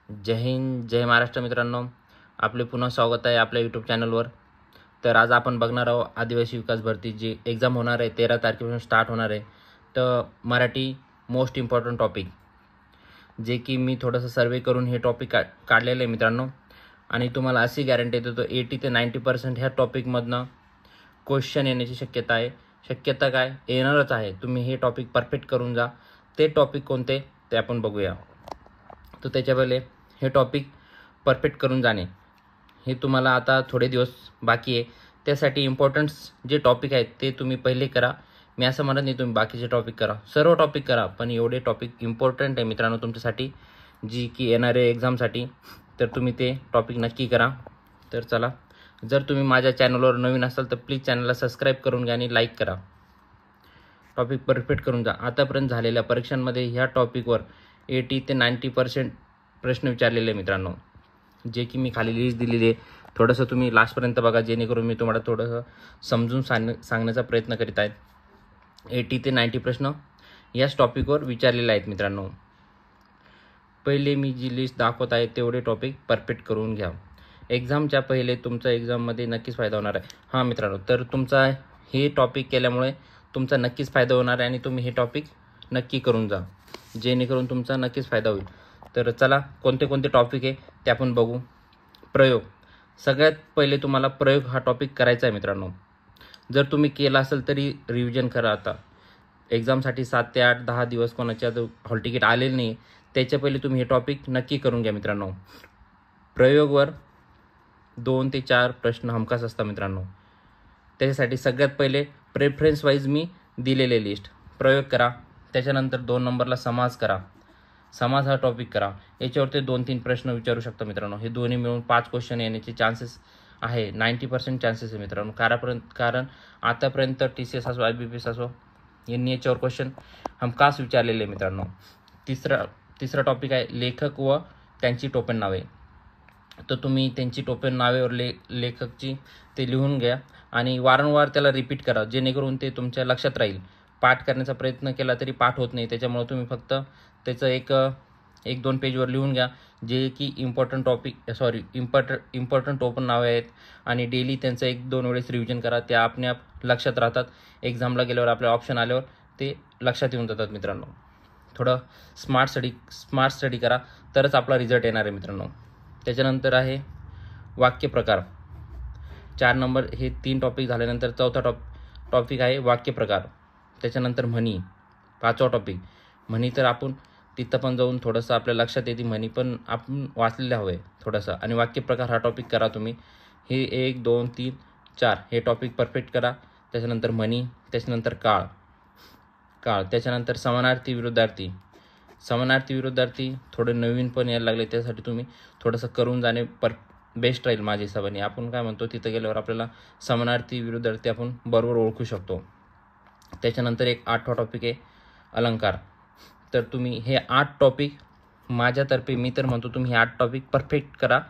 जय हिंद, जय महाराष्ट्र मित्रांनो. आपले पुन्हा स्वागत आहे आपल्या यूट्यूब चॅनलवर. तर आज आपण बघणार आहोत आदिवासी विकास भरती जी एक्झाम होणार आहे 13 तारखेपासून स्टार्ट होणार आहे. तर मराठी मोस्ट इम्पॉर्टंट टॉपिक जे की मी थोडंसं सर्वे करून हे टॉपिक काढलेलं आहे मित्रांनो. आणि तुम्हाला अशी गॅरंटी देतो 80 ते 90% ह्या टॉपिकमधनं क्वेश्चन येण्याची शक्यता आहे. शक्यता काय येणारच आहे. तुम्ही हे टॉपिक परफेक्ट करून जा. ते टॉपिक कोणते ते आपण बघूया. तर त्याच्या पहिले हे टॉपिक परफेक्ट करून जाणे हे तुम्हाला आता थोडे दिवस बाकी आहे. त्यासाठी इम्पॉर्टंट्स जे टॉपिक आहेत ते तुम्ही पहिले करा. मी असं म्हणत नाही तुम्ही बाकीचे टॉपिक करा, सर्व टॉपिक करा, पण एवढे टॉपिक इम्पॉर्टंट आहे मित्रांनो तुमच्यासाठी जी की येणाऱ्या एक्झामसाठी. तर तुम्ही ते टॉपिक नक्की करा. तर चला, जर तुम्ही माझ्या चॅनलवर नवीन असाल तर प्लीज चॅनलला सबस्क्राईब करून घ्या आणि लाईक करा. टॉपिक परफेक्ट करून जा. आतापर्यंत झालेल्या परीक्षांमध्ये ह्या टॉपिकवर 80 ते 90% प्रश्न विचारलेले आहे मित्रांनो, जे की मी खाली लिस्ट दिलेली आहे. थोडंसं तुम्ही लास्टपर्यंत बघा जेणेकरून मी तुम्हाला थोडंसं समजून सांगण्याचा प्रयत्न करीत आहे. 80 ते 90 प्रश्न याच टॉपिकवर विचारलेले आहेत मित्रांनो. पहिले मी जी लिस्ट दाखवत आहे तेवढे टॉपिक परफेक्ट करून घ्या. एक्झामच्या पहिले तुमचा एक्झाममध्ये नक्कीच फायदा होणार आहे. हां मित्रांनो, तर तुमचा हे टॉपिक केल्यामुळे तुमचा नक्कीच फायदा होणार आहे आणि तुम्ही हे टॉपिक नक्की करून जा जेणेकरून तुमचा नक्कीच फायदा होईल. तर चला, कोणते कोणते टॉपिक आहे ते आपण बघू. प्रयोग. सगळ्यात पहिले तुम्हाला प्रयोग हा टॉपिक करायचा आहे मित्रांनो. जर तुम्ही केला असेल तरी रिव्हिजन करा. आता एक्झामसाठी 7 ते 8 10 दिवस कोणाच्या हॉल तिकीट आलेलं नाही त्याच्या पहिले तुम्ही हे टॉपिक नक्की करून घ्या मित्रांनो. प्रयोगवर 2 ते 4 प्रश्न हमखास असतात मित्रांनो. त्याच्यासाठी सगळ्यात पहिले प्रेफरन्स वाईज मी दिलेले लिस्ट. प्रयोग करा, त्याच्यानंतर 2 नंबरला समास करा. समास हा टॉपिक करा. याच्यावर ते 2-3 प्रश्न विचारू शकता मित्रांनो. हे दोन्ही मिळून 5 क्वेश्चन येण्याचे चान्सेस आहे. 90% चान्सेस आहे मित्रांनो. कारण आतापर्यंत TCS असो IBPS असो यांनी याच्यावर क्वेश्चन हमखास विचारलेले आहे मित्रांनो. तिसरा टॉपिक आहे लेखक व त्यांची टोपण नावे. तर तुम्ही त्यांची टोपण नावेवर लेखकची ते लिहून घ्या आणि वारंवार त्याला रिपीट करा जेणेकरून ते तुमच्या लक्षात राहील. पाठ करण्याचा प्रयत्न केला तरी पाठ होत नाही, त्याच्यामुळे तुम्ही फक्त त्याचं एक 2 पेजवर लिहून घ्या जे की इम्पॉर्टंट टोपण नावे आहेत आणि डेली त्यांचं 1-2 वेळेस रिव्हिजन करा. त्या आप लक्षात राहतात. एक्झामला गेल्यावर आपल्या ऑप्शन आल्यावर ते लक्षात येऊन जातात मित्रांनो. थोडं स्मार्ट स्टडी करा तरच आपला रिझल्ट येणार आहे मित्रांनो. त्याच्यानंतर आहे वाक्यप्रकार. 4 नंबर हे 3 टॉपिक झाल्यानंतर चौथा टॉपिक आहे वाक्यप्रकार. त्याच्यानंतर म्हणी 5वा टॉपिक. म्हणी तर आपण तिथं पण जाऊन थोडंसं आपल्या लक्षात येते, म्हणी पण आपण वाचलेलं हवं आहे थोडंसं. आणि वाक्यप्रकार हा टॉपिक करा तुम्ही. हे 1 2 3 4 हे टॉपिक परफेक्ट करा. त्याच्यानंतर म्हणी, त्याच्यानंतर काळ. त्याच्यानंतर समानार्थी विरुद्धार्थी थोडे नवीन पण यायला लागले, त्यासाठी तुम्ही थोडंसं करून जाणे बेस्ट राहील माझ्या हिशोबाने. आपण काय म्हणतो तिथं गेल्यावर आपल्याला समानार्थी विरुद्धार्थी आपण बरोबर ओळखू शकतो. त्याच्यानंतर एक 8वा टॉपिक आहे अलंकार. तर तुम्ही हे 8 टॉपिक माझ्यातर्फे मी तर म्हणतो तुम्ही हे 8 टॉपिक परफेक्ट करा.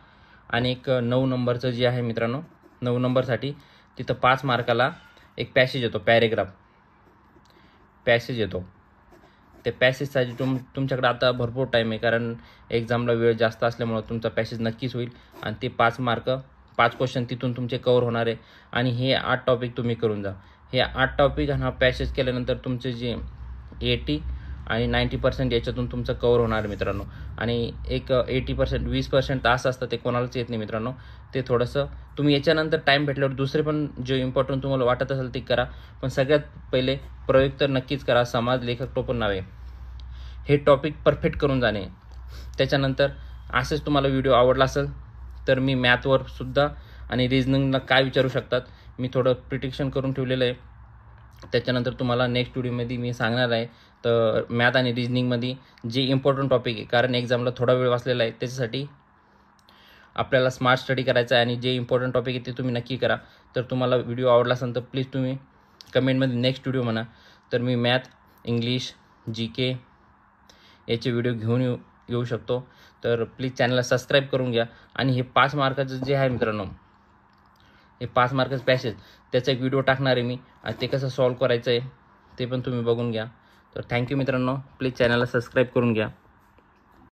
आणि एक 9 नंबरचं जे आहे मित्रांनो, 9 नंबरसाठी तिथं 5 मार्काला एक पॅसेज येतो, पॅसेज येतो. ते पॅसेजसाठी तुमच्याकडे आता भरपूर टाईम आहे, कारण एक्झामला वेळ जास्त असल्यामुळं तुमचा पॅसेज नक्कीच होईल आणि ते 5 क्वेश्चन तिथून तुमचे कवर होणार आहे. आणि हे 8 टॉपिक तुम्ही करून जा. हे 8 टॉपिक आणि हा पॅसेज केल्यानंतर तुमचे जे 80 आणि 90% याच्यातून तुमचं कवर होणार आहे मित्रांनो. आणि एक 80% 20% तास असतं ते कोणालाच येत नाही मित्रांनो. ते थोडंसं तुम्ही याच्यानंतर टाईम भेटल्यावर दुसरे पण जे इम्पॉर्टंट तुम्हाला वाटत असेल ते करा, पण सगळ्यात पहिले प्रयोग तर नक्कीच करा. समाज, लेखक, टोपण नावे हे टॉपिक परफेक्ट करून जाणे. त्याच्यानंतर असेच तुम्हाला व्हिडिओ आवडला असेल तर मी मॅथवर सुद्धा आणि रिजनिंगला काय विचारू शकतात मी थोडं प्रिडिक्शन करून ठेवलेलं आहे. त्याच्यानंतर तुम्हाला नेक्स्ट व्हिडिओमध्ये मी सांगणार आहे. तर मॅथ आणि रिजनिंगमध्ये जे इम्पॉर्टंट टॉपिक आहे, कारण एक्झामला थोडा वेळ वाचलेला आहे, त्याच्यासाठी आपल्याला स्मार्ट स्टडी करायचा आहे आणि जे इम्पॉर्टंट टॉपिक आहे ते तुम्ही नक्की करा. तर तुम्हाला व्हिडिओ आवडला असेल तर प्लीज तुम्ही कमेंटमध्ये नेक्स्ट व्हिडिओ म्हणा. तर मी मॅथ, इंग्लिश, GK याचे व्हिडिओ घेऊन येऊ शकतो. तर प्लीज चॅनलला सबस्क्राईब करून घ्या. आणि हे 5 मार्काचं जे आहे मित्रांनो, हे 5 मार्काचं पॅसेज त्याचा एक व्हिडिओ टाकणार आहे मी आणि ते कसं सॉल्व करायचं आहे ते पण तुम्ही बघून घ्या. तर थँक्यू मित्रांनो. प्लीज चॅनलला सबस्क्राईब करून घ्या.